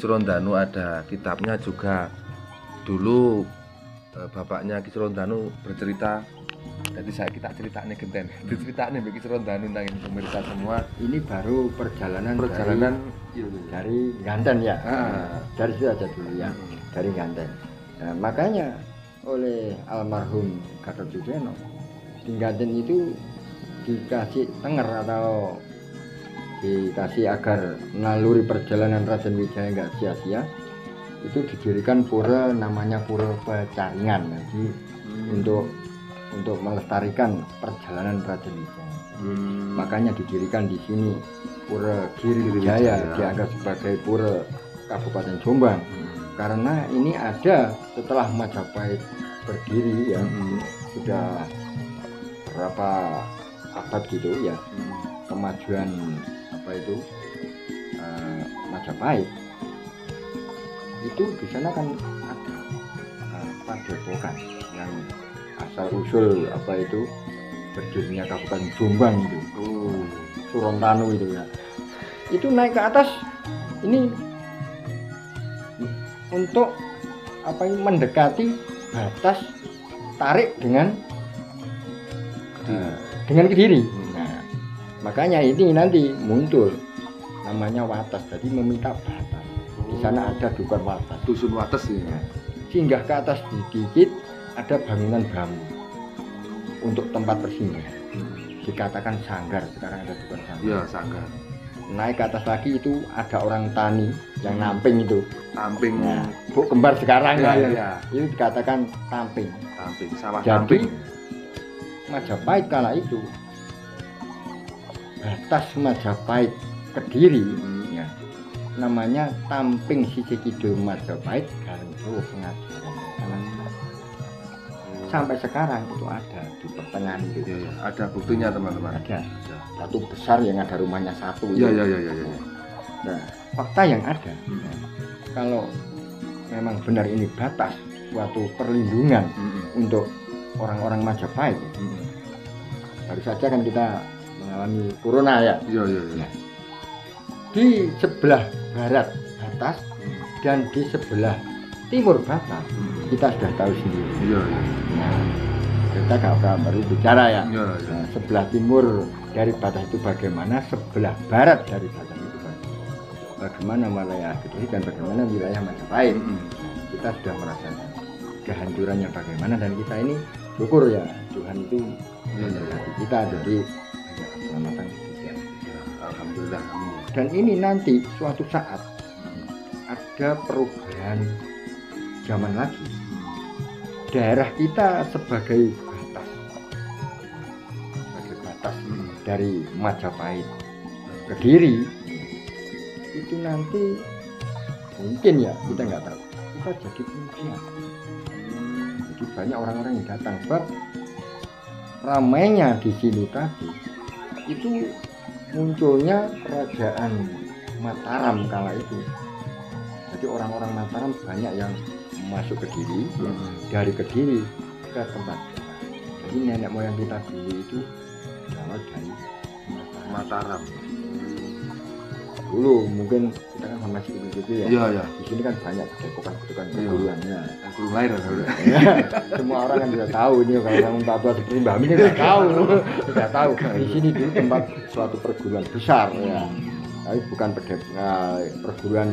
Surondanu ada kitabnya juga. Dulu bapaknya Ki Surondanu bercerita, jadi saya kita ceritanya genten, ceritanya Ki Surondanu nang pemirsa semua. Ini baru perjalanan dari Ganten ya. Dari situ aja dulu ya, dari Ganten. Nah, makanya oleh almarhum Gatot Sudeno di Ganten itu dikasih tenger atau dikasih agar naluri perjalanan Raden Wijaya nggak sia-sia, itu didirikan pura namanya Pura Pecaringan. Jadi untuk melestarikan perjalanan Raden Wijaya. Makanya didirikan di sini Pura Giri Wijaya, dianggap sebagai pura Kabupaten Jombang. Karena ini ada setelah Majapahit berdiri ya, sudah berapa abad gitu ya, kemajuan Majapahit itu di sana kan ada padepokan yang asal usul berdirinya Kabupaten Jombang itu, Surondanu itu ya. Itu naik ke atas ini untuk mendekati batas tarik dengan Kediri. Nah, makanya ini nanti muncul namanya Wates, jadi meminta batas. Di sana ada dusun Wates. Dusun Wates ya. Singgah ke atas sedikit ada bangunan bambu untuk tempat persinggahan. Dikatakan sanggar, sekarang ada dusun sanggar. Iya, sanggar. Naik ke atas lagi itu ada orang tani yang namping itu. Tamping. Nah, Bu kembar sekarang ya. Itu dikatakan tamping. Tamping, sawah Jadi, tamping. Majapahit kala itu batas Majapahit Kediri ya, namanya Tamping sisi kidul Majapahit Garenggawa Pengajaran. Sampai sekarang itu ada di pertengahan itu. Ya. Ada buktinya teman-teman. Ada batu besar yang ada rumahnya satu. Iya. Nah, fakta yang ada, kalau memang benar ini batas suatu perlindungan untuk orang-orang Majapahit, baru saja kan kita mengalami corona ya. Iya. Nah, di sebelah barat batas dan di sebelah timur batas kita sudah tahu sendiri. Iya. Nah, kita nggak baru bicara ya. Iya. Nah, sebelah timur dari batas itu bagaimana, sebelah barat dari batas itu bagaimana wilayah Kediri dan bagaimana wilayah Majapahit. Kita sudah merasakan kehancurannya bagaimana, dan kita ini syukur ya Tuhan itu memberkati kita jadi banyak keselamatan juga. Alhamdulillah. Dan ini nanti suatu saat ada perubahan zaman lagi. Daerah kita sebagai batas dari Majapahit Kediri itu nanti mungkin ya, kita nggak tahu, kita jadi pengusian. Jadi banyak orang-orang yang datang, sebab ramainya di sini tadi itu munculnya kerajaan Mataram kala itu. Jadi orang-orang Mataram banyak yang masuk ke Kediri, dari Kediri ke tempat. Jadi nenek moyang kita dulu itu berasal dari Mataram. Dulu mungkin kita kan masih gitu ya. Iya. Di sini kan banyak kedekokan perguruannya. Guru lahir Semua orang kan sudah tahu ini, kalau kamu tua seperti Mbak Amin sudah tahu. Di sini dulu tempat suatu perguruan besar ya. Tapi bukan perguruan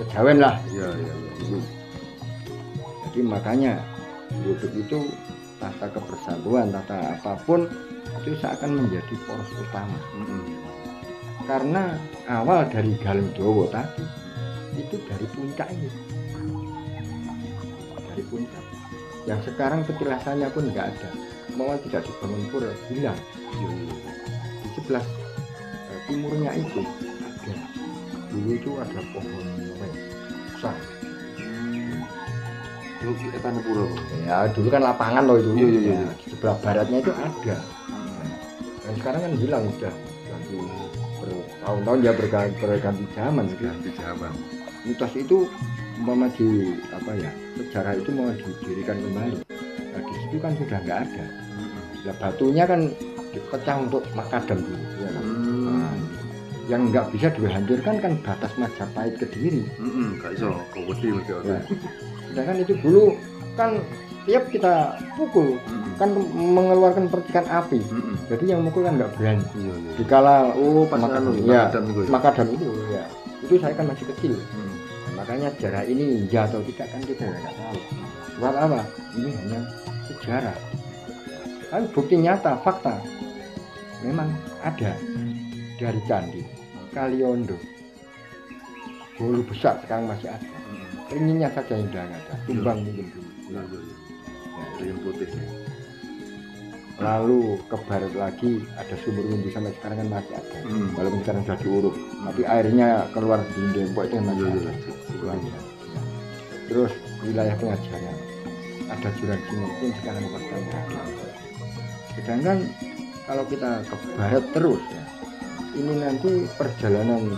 kejawen lah. Iya. Jadi makanya hidup itu tata kebersatuan, tata apapun itu seakan menjadi poros utama. Karena awal dari Galengdowo tadi itu dari puncak ini, dari puncak yang sekarang petilasannya pun nggak ada, mau tidak dibangun pura hilang. Di sebelah timurnya itu ada, dulu itu ada pohon besar. Dulu kita pura. Ya dulu kan lapangan loh itu. Iya. Di sebelah baratnya itu ada. Dan sekarang kan hilang sudah. Bertahun-tahun ya berganti zaman. Mitos itu umpama di sejarah itu mau didirikan kembali. Nah, di situ kan sudah nggak ada. Nah, batunya kan dipecah untuk makadam dulu. Ya kan? Nah, yang nggak bisa dihancurkan kan batas Majapahit Kediri. Gak iso kewedi mesti Ya. Sedangkan itu dulu kan tiap kita pukul kan mengeluarkan percikan api. Jadi yang mukul kan nggak berani. Iya. Dikala Pas anu ya, Makadam itu. Makadam itu ya. Itu saya kan masih kecil. Nah, makanya sejarah ini iya atau tidak kan kita nggak tahu. Buat apa? Ini hanya sejarah. Tapi bukti nyata, fakta memang ada dari Candi Kaliondo. Bolu besar sekarang masih ada. Ringinnya saja yang udah nggak ada. Tumbang mungkin dulu. Yang putih. Lalu ke barat lagi ada sumur Wundu sampai sekarang kan masih ada. Walaupun sekarang sudah diuruk, tapi airnya keluar di Dempok itu masih ada. Terus wilayah Pengajaran ada Jurang Singo pun sekarang masih ada. Sedangkan kalau kita ke barat terus ya, ini nanti perjalanan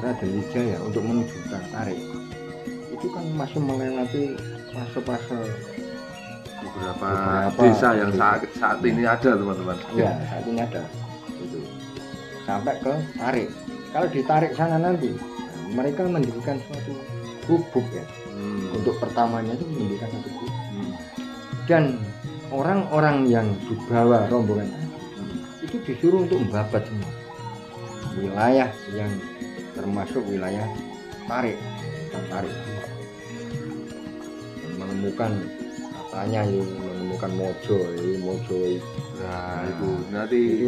Raden Wijaya untuk menuju Tarik itu kan masih melewati fase-fase beberapa desa yang saat ini ada teman-teman. Ya saat ini ada itu sampai ke Tarik. Kalau ditarik sana nanti mereka mendirikan suatu gubuk ya. Untuk pertamanya itu mendirikan satu gubuk. Dan orang-orang yang dibawa rombongan itu disuruh untuk membabat semua wilayah yang termasuk wilayah Tarik. Menemukan katanya menemukan Mojo. Nah, itu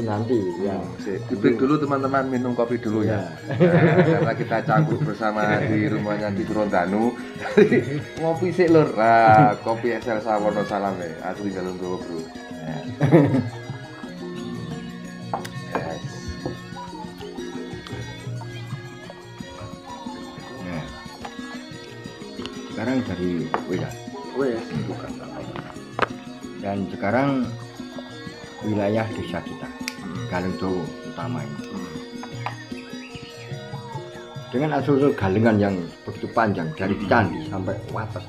nanti ya. Break dulu teman-teman, minum kopi dulu ya. Karena kita cabut bersama di rumahnya di Surondanu. Ngopi sik lur. Nah, kopi Excel Sawono salam ya. Asli Jalung Bro. Sekarang dari bukan. Dan sekarang wilayah desa kita Galengdowo utama ini dengan asal-usul galengan yang begitu panjang dari Candi sampai Wates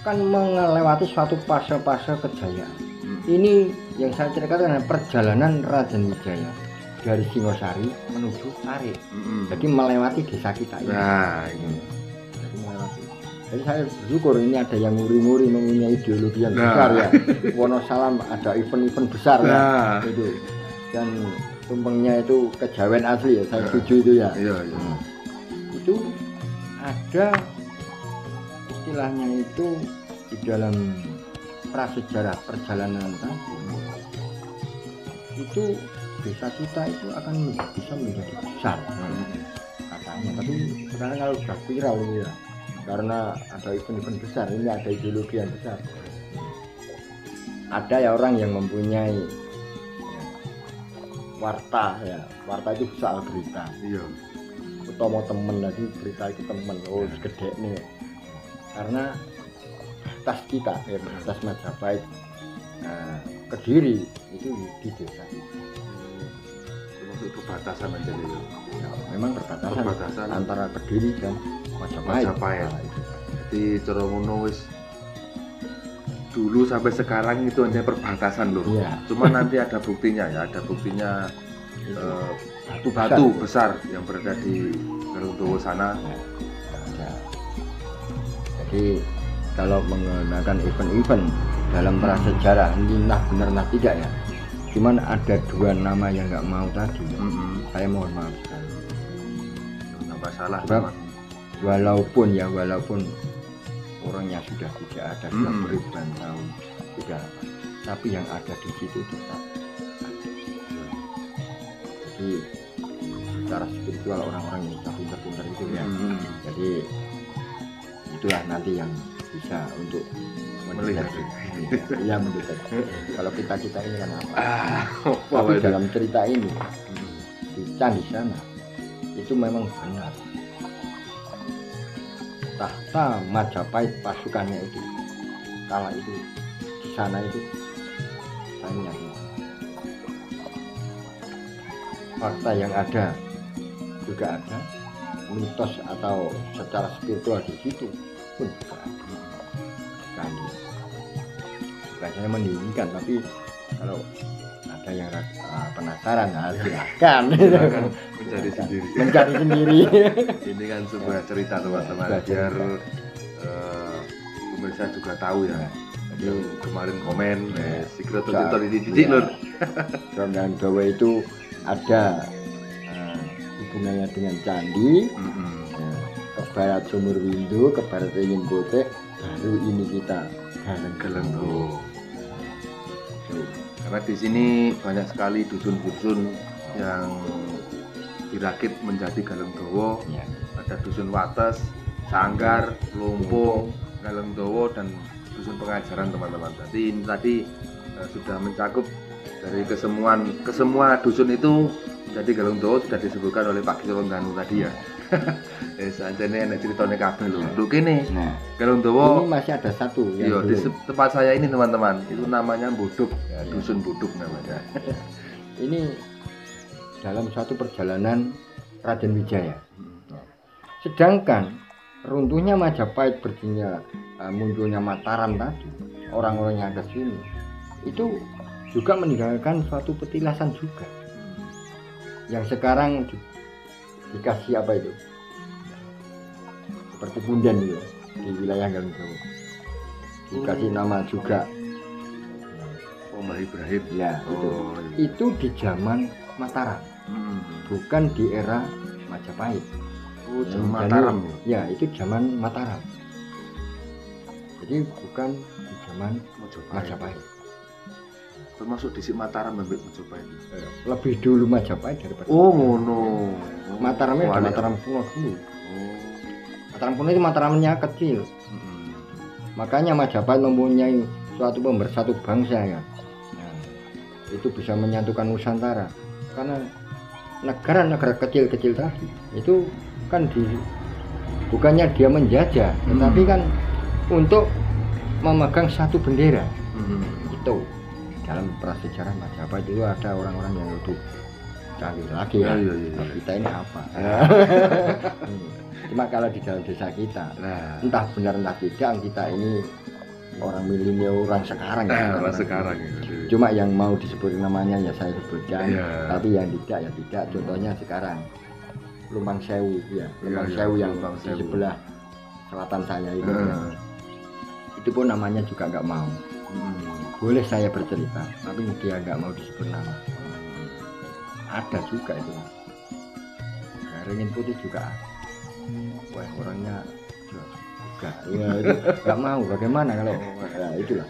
kan melewati suatu fase-fase kejayaan. Ini yang saya ceritakan adalah perjalanan Raden Wijaya dari Singosari menuju Tarik. Jadi melewati desa kita ini. Nah, ini. Jadi saya bersyukur ini ada yang nguri-nguri mempunyai ideologi yang besar ya. Wonosalam ada event-event besar ya. Itu. Dan tumpengnya itu kejawen asli ya, saya setuju itu ya. Iya. Itu ada istilahnya itu di dalam prasejarah perjalanan tadi. Itu desa kita itu akan bisa menjadi besar katanya. Tapi sekarang kalau sudah viral ya. Karena ada event-event besar, ini ada ideologi yang besar. Ada ya orang yang mempunyai warta ya, warta itu soal berita. Iya. Utama temen lagi berita itu temen, gede nih. Karena tas kita, tas Majapahit, Kediri itu di desa. Termasuk perbatasan aja nih. Ya, memang perbatasan antara Kediri dan Majapahit. Nah, jadi cara ngono wis dulu sampai sekarang itu hanya perbatasan loh. Iya. Cuma nanti ada buktinya ya, ada buktinya batu besar yang berada di Galengdowo sana. Ya. Jadi kalau menggunakan event-event dalam prasejarah ini nah benar nah tidak ya. Cuman ada dua nama yang nggak mau tadi. Saya mohon maaf sekali. Nggak salah. Walaupun orangnya sudah tidak ada, sudah beribuan tahun tidak apa, tapi yang ada di situ tetap ada. Jadi secara spiritual orang-orang yang pintar-pintar itu ya. Jadi itulah nanti yang bisa untuk mendeteksi. Iya mendeteksi. Kalau kita ini kan apa? Tapi dalam cerita ini di Candi sana itu memang benar. Tahta Majapahit pasukannya itu kala itu di sana itu saya yakin fakta yang ada juga ada, mitos atau secara spiritual di situ pun juga ada. Bukan saya meninggikan, tapi kalau ada ada yang penasaran, nah, silakan mencari sendiri. Mencari sendiri. Ini kan sebuah cerita teman-teman, biar pemirsa juga tahu ya. Jadi kemarin komen, secret cerita di titik lur. Rondan Dawa itu ada hubungannya dengan candi, ke barat Sumur Windu, ke barat Ringin Putih, baru ini kita Galeng Dawa. Karena di sini banyak sekali dusun-dusun yang dirakit menjadi Galeng Dawa. Ya. Ada dusun Wates, Sanggar, Lumpung, Galeng Dawa, dan dusun pengajaran teman-teman. Jadi ini tadi sudah mencakup dari kesemua dusun itu jadi Galeng Dawa sudah disebutkan oleh Pak Kiron Danu tadi ya. Sanjane ana ceritane kabeh lho. Lho kene. Nah, Galeng Dawa ini masih ada satu iya, yang di tempat saya ini teman-teman, itu namanya Buduk, ya, dusun Buduk namanya. Ini dalam suatu perjalanan Raden Wijaya. Sedangkan runtuhnya Majapahit, berdirinya munculnya Mataram tadi, orang-orang yang ada sini itu juga meninggalkan suatu petilasan juga. Yang sekarang dikasih apa itu? Seperti Pundan itu di wilayah Galeng Dawa. Dikasih nama juga Mbah Ibrahim. ya, Oh, itu di zaman Mataram, bukan di era Majapahit. oh, Dan zaman Mataram. ya, itu zaman Mataram. Jadi bukan di zaman Majapahit. Termasuk di Mataram Mbak Majapahit. Lebih dulu Majapahit daripada Oh, ngono. Mataramnya ada Mataram kuno dulu. Mataram kuno itu Mataramnya kecil. Makanya Majapahit mempunyai suatu pemersatu bangsa ya. Nah, itu bisa menyatukan Nusantara. Karena negara-negara kecil-kecil tadi itu kan bukannya dia menjajah, tetapi kan untuk memegang satu bendera. Itu dalam prasejarah Majapahit itu ada orang-orang yang lebih canggih lagi ya. Nah, kita ini apa? Cuma kalau di dalam desa kita, entah benar entah tidak, kita ini orang milenial, orang sekarang ya. Orang sekarang ya. Cuma yang mau disebut namanya ya saya sebutkan, tapi yang tidak ya tidak. Contohnya sekarang Lumbang Sewu ya, Lumbang Sewu yang di sebelah selatan saya itu. Itu pun namanya juga nggak mau. Boleh saya bercerita, tapi dia nggak mau disebut nama. Ada juga itu. Ringin Putih juga. Wah, orangnya juga ya, itu nggak mau. Bagaimana kalau ya, itulah.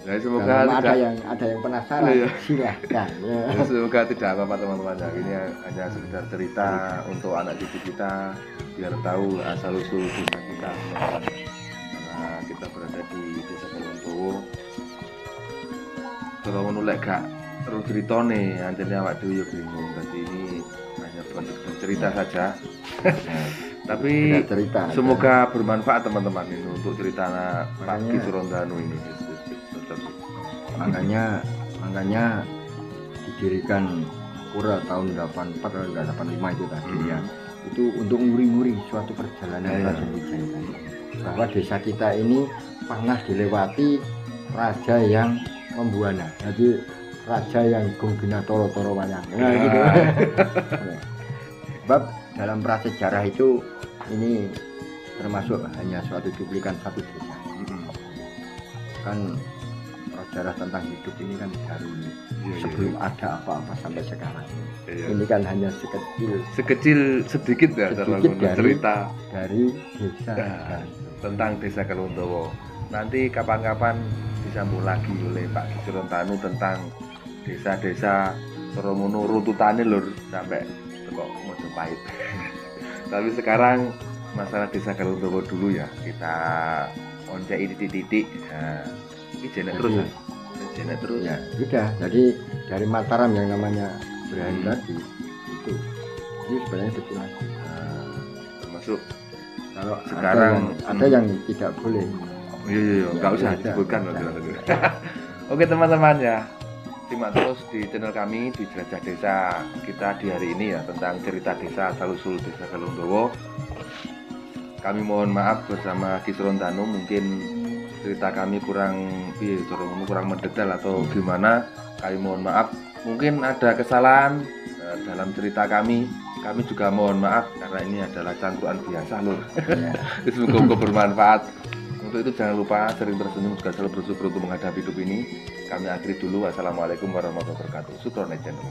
Ya, semoga kalau ada yang penasaran, silahkan. Ya. Semoga tidak apa-apa teman-teman. Ya, ini hanya sekedar cerita untuk anak cucu kita biar tahu asal usul desa kita. Karena kita berada di desa Galeng Dawa. Kalau menolak gak terus ceritone, anjene awak dhewe yo bingung. Jadi ini hanya buat cerita saja. Tapi cerita, semoga bermanfaat teman-teman ini untuk cerita Pak Ki Surondanu ini. Makanya didirikan pura tahun 84 atau 85 itu tadi ya. Itu untuk nguri-nguri suatu perjalanan Raden Wijaya tadi. Bahwa desa kita ini pernah dilewati raja yang membuana. Jadi raja yang gumbina toro-toro wayang. Nah, gitu. Sebab dalam prasejarah itu ini termasuk hanya suatu cuplikan satu desa. Kan sejarah tentang hidup ini kan dari sebelum ada apa-apa sampai sekarang. Ini kan hanya sedikit dari cerita dari desa tentang desa Galeng Dawa. Nanti kapan-kapan disambung lagi oleh Pak Ki Surondanu tentang desa-desa Soromono runtutane lur sampai kok Majapahit. Tapi sekarang masalah desa Galeng Dawa dulu ya, kita onceki titik-titik. Nah, ini jenek terus ya. Jenek terus ya. Sudah. Jadi dari Mataram yang namanya Berani tadi itu ini sebenarnya destinasi. Termasuk kalau sekarang ada yang tidak boleh. Iya, nggak usah disebutkan. Oke teman-teman ya, simak terus di channel kami di Jelajah Desa kita di hari ini ya, tentang cerita desa asal-usul desa Galeng Dawa. Kami mohon maaf bersama Ki Surondanu, mungkin cerita kami kurang mendetail atau gimana, kami mohon maaf. mungkin ada kesalahan dalam cerita kami juga mohon maaf karena ini adalah cangkruan biasa lur. Semoga bermanfaat. Untuk itu jangan lupa sering tersenyum, juga selalu bersyukur untuk menghadapi hidup ini. Kami akhiri dulu. Wassalamualaikum warahmatullahi wabarakatuh. Sukron channel.